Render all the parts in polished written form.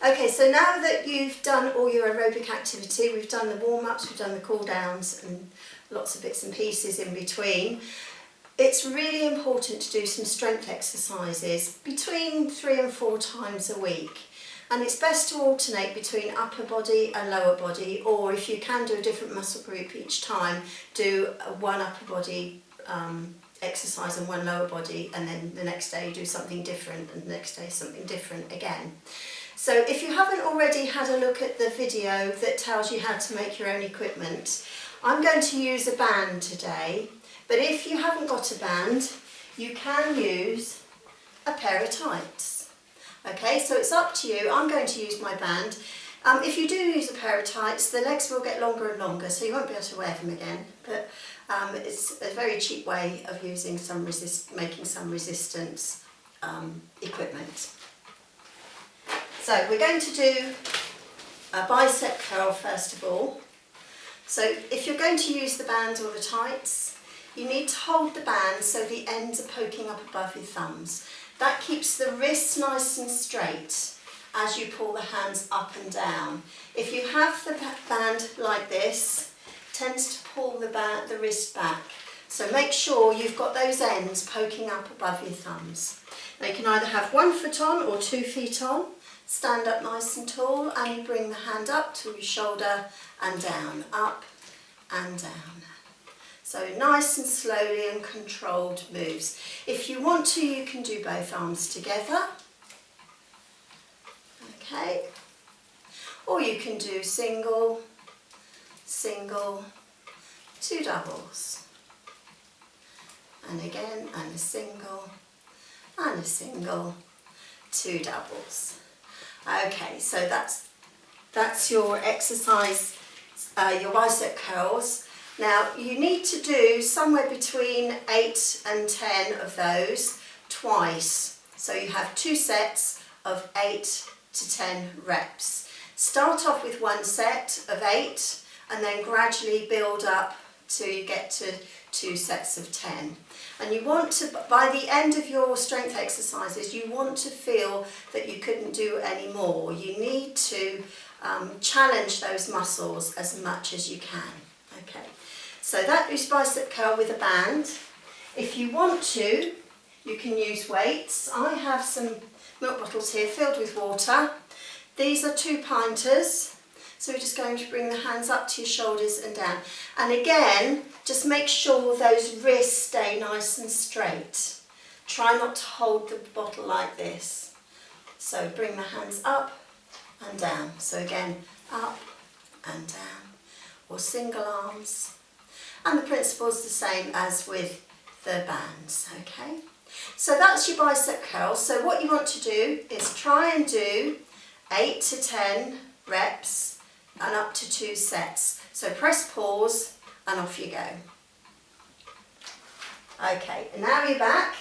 Okay, so now that you've done all your aerobic activity, we've done the warm-ups, we've done the cool-downs and lots of bits and pieces in between, it's really important to do some strength exercises between 3 and 4 times a week. And it's best to alternate between upper body and lower body, or if you can do a different muscle group each time, do one upper body exercise and one lower body, and then the next day do something different, and the next day something different again. So if you haven't already had a look at the video that tells you how to make your own equipment, I'm going to use a band today, but if you haven't got a band, you can use a pair of tights. Okay, so it's up to you. I'm going to use my band. If you do use a pair of tights, the legs will get longer and longer, so you won't be able to wear them again, but it's a very cheap way of using making some resistance equipment. So we're going to do a bicep curl first of all. So if you're going to use the band or the tights, you need to hold the band so the ends are poking up above your thumbs. That keeps the wrists nice and straight as you pull the hands up and down. If you have the band like this, it tends to pull the wrist back. So make sure you've got those ends poking up above your thumbs. Now you can either have 1 foot on or 2 feet on. Stand up nice and tall, and you bring the hand up to your shoulder and down, up and down. So nice and slowly and controlled moves. If you want to, you can do both arms together. Okay. Or you can do single, single, 2 doubles. And again, and a single, 2 doubles. Okay, so that's your exercise, your bicep curls. Now you need to do somewhere between 8 and 10 of those twice. So you have 2 sets of 8 to 10 reps. Start off with 1 set of 8 and then gradually build up till you get to 2 sets of 10. And you want to, by the end of your strength exercises, you want to feel that you couldn't do any more. You need to challenge those muscles as much as you can. Okay, so that is bicep curl with a band. If you want to, you can use weights. I have some milk bottles here filled with water. These are 2 pinters. So we're just going to bring the hands up to your shoulders and down. And again, just make sure those wrists stay nice and straight. Try not to hold the bottle like this. So bring the hands up and down. So again, up and down, or single arms. And the principle is the same as with the bands, okay? So that's your bicep curl. So what you want to do is try and do 8 to 10 reps and up to 2 sets. So press pause and off you go. Okay, and now you're back.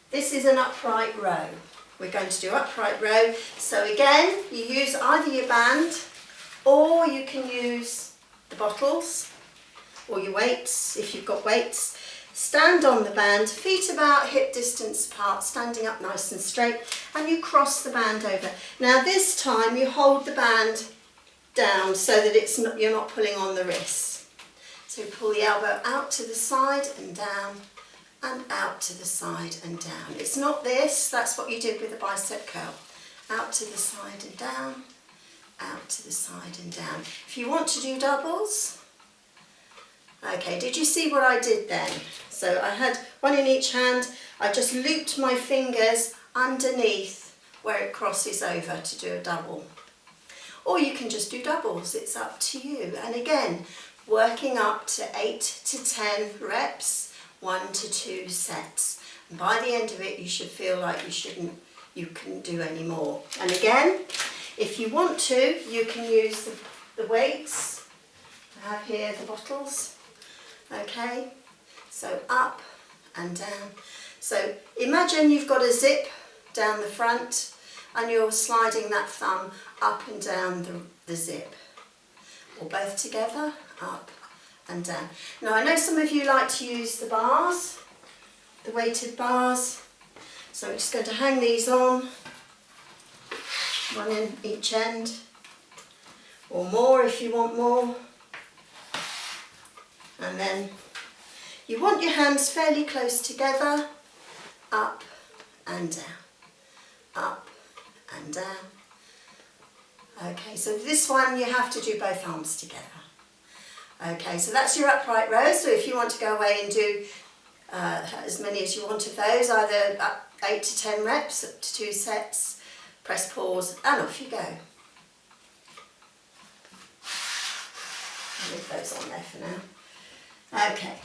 This is an upright row. We're going to do upright row. So again, you use either your band or you can use the bottles or your weights if you've got weights. Stand on the band, feet about hip distance apart, standing up nice and straight, and you cross the band over. Now this time you hold the band down so that you're not pulling on the wrists. So pull the elbow out to the side and down, and out to the side and down. It's not this, that's what you did with the bicep curl. Out to the side and down, out to the side and down. If you want to do doubles, okay, did you see what I did then? So I had 1 in each hand. I just looped my fingers underneath where it crosses over to do a double. Or you can just do doubles, it's up to you. And again, working up to 8 to 10 reps, 1 to 2 sets. And by the end of it, you should feel like you couldn't do any more. And again, if you want to, you can use the weights. I have here the bottles. Okay, so up and down. So imagine you've got a zip down the front and you're sliding that thumb up and down the zip. Or both together, up and down. Now I know some of you like to use the bars, the weighted bars. So I'm just going to hang these on. one in each end, or more if you want more. And then you want your hands fairly close together, up and down, up and down. Okay, so this one you have to do both arms together. Okay, so that's your upright row. So if you want to go away and do as many as you want of those, either 8 to 10 reps, up to 2 sets, press pause and off you go. I'll leave those on there for now. Okay,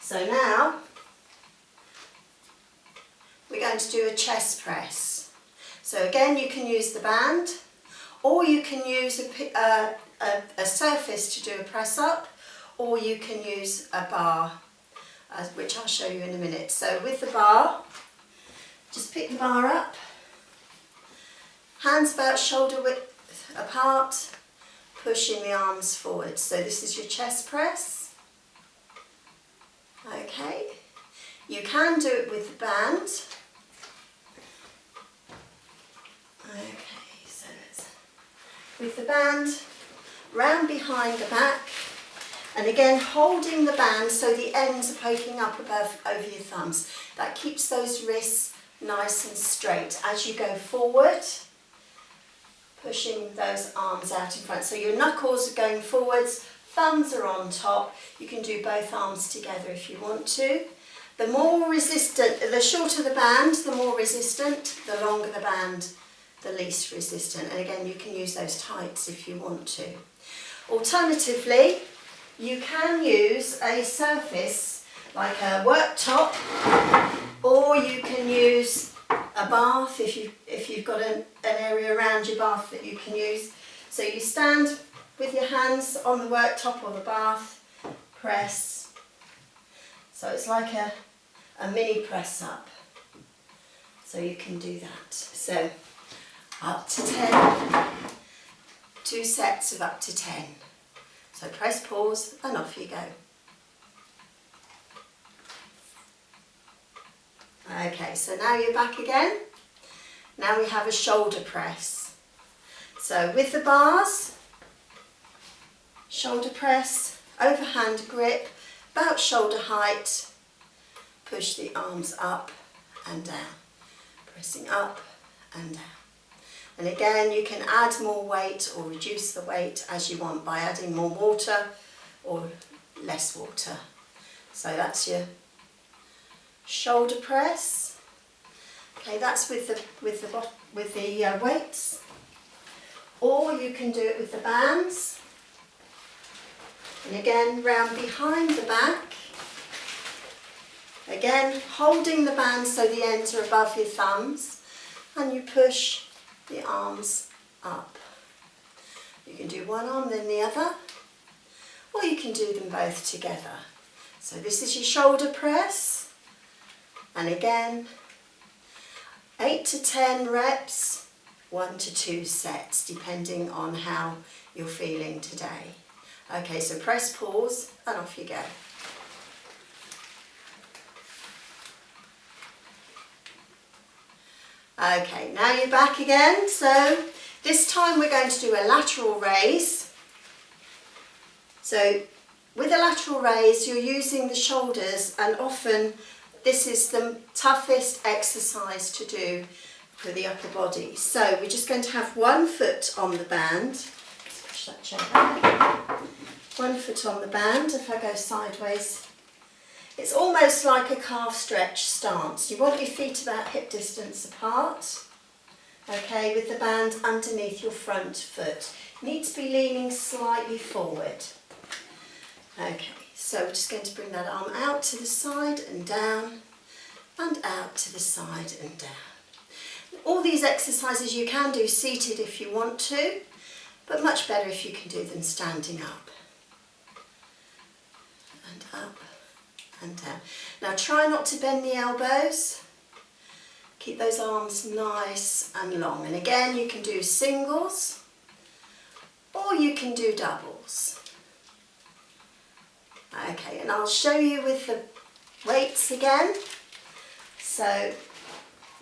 so now we're going to do a chest press. So again, you can use the band, or you can use a surface to do a press up, or you can use a bar, which I'll show you in a minute. So with the bar, just pick the bar up, hands about shoulder width apart, pushing the arms forward. So this is your chest press. Okay, you can do it with the band. Okay, so with the band, round behind the back, and again holding the band so the ends are poking up above over your thumbs. That keeps those wrists nice and straight as you go forward, pushing those arms out in front. So your knuckles are going forwards, thumbs are on top. You can do both arms together if you want to. The more resistant, the shorter the band, the more resistant, the longer the band, the least resistant. And again, you can use those tights if you want to. Alternatively, you can use a surface like a worktop, or you can use a bath if you've got an area around your bath that you can use. So you stand with your hands on the worktop or the bath, press. So it's like a mini press up. So you can do that. So up to 10, 2 sets of up to 10. So press pause and off you go. Okay, so now you're back again. Now we have a shoulder press. So with the bars, shoulder press, overhand grip, about shoulder height, push the arms up and down, pressing up and down. And again, you can add more weight or reduce the weight as you want by adding more water or less water. So that's your shoulder press. Okay, that's with the weights. Or you can do it with the bands. And again, round behind the back. Again, holding the band so the ends are above your thumbs, and you push the arms up. You can do one arm then the other, or you can do them both together. So this is your shoulder press, and again 8 to 10 reps, 1 to 2 sets depending on how you're feeling today. Okay, so press pause and off you go. Okay, now you're back again. So this time we're going to do a lateral raise. So with a lateral raise, you're using the shoulders, and often this is the toughest exercise to do for the upper body. So we're just going to have 1 foot on the band. Let's push that chair back. 1 foot on the band. If I go sideways, it's almost like a calf stretch stance. You want your feet about hip distance apart, okay, with the band underneath your front foot. You need to be leaning slightly forward. Okay, so we're just going to bring that arm out to the side and down, and out to the side and down. All these exercises you can do seated if you want to, but much better if you can do them standing up. And up and down. Now try not to bend the elbows. Keep those arms nice and long. And again, you can do singles or you can do doubles. Okay, and I'll show you with the weights again. So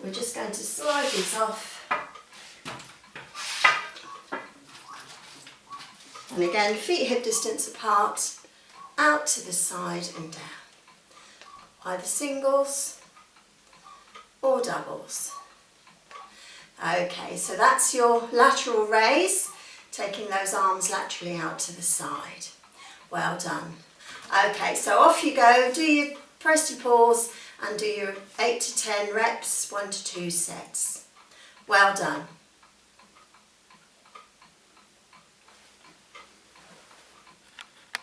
we're just going to slide these off And again, feet hip distance apart, out to the side and down. Either singles or doubles. Okay, so that's your lateral raise, taking those arms laterally out to the side. Well done. Okay, so off you go, do your press your pause and do your 8 to 10 reps, 1 to 2 sets. Well done.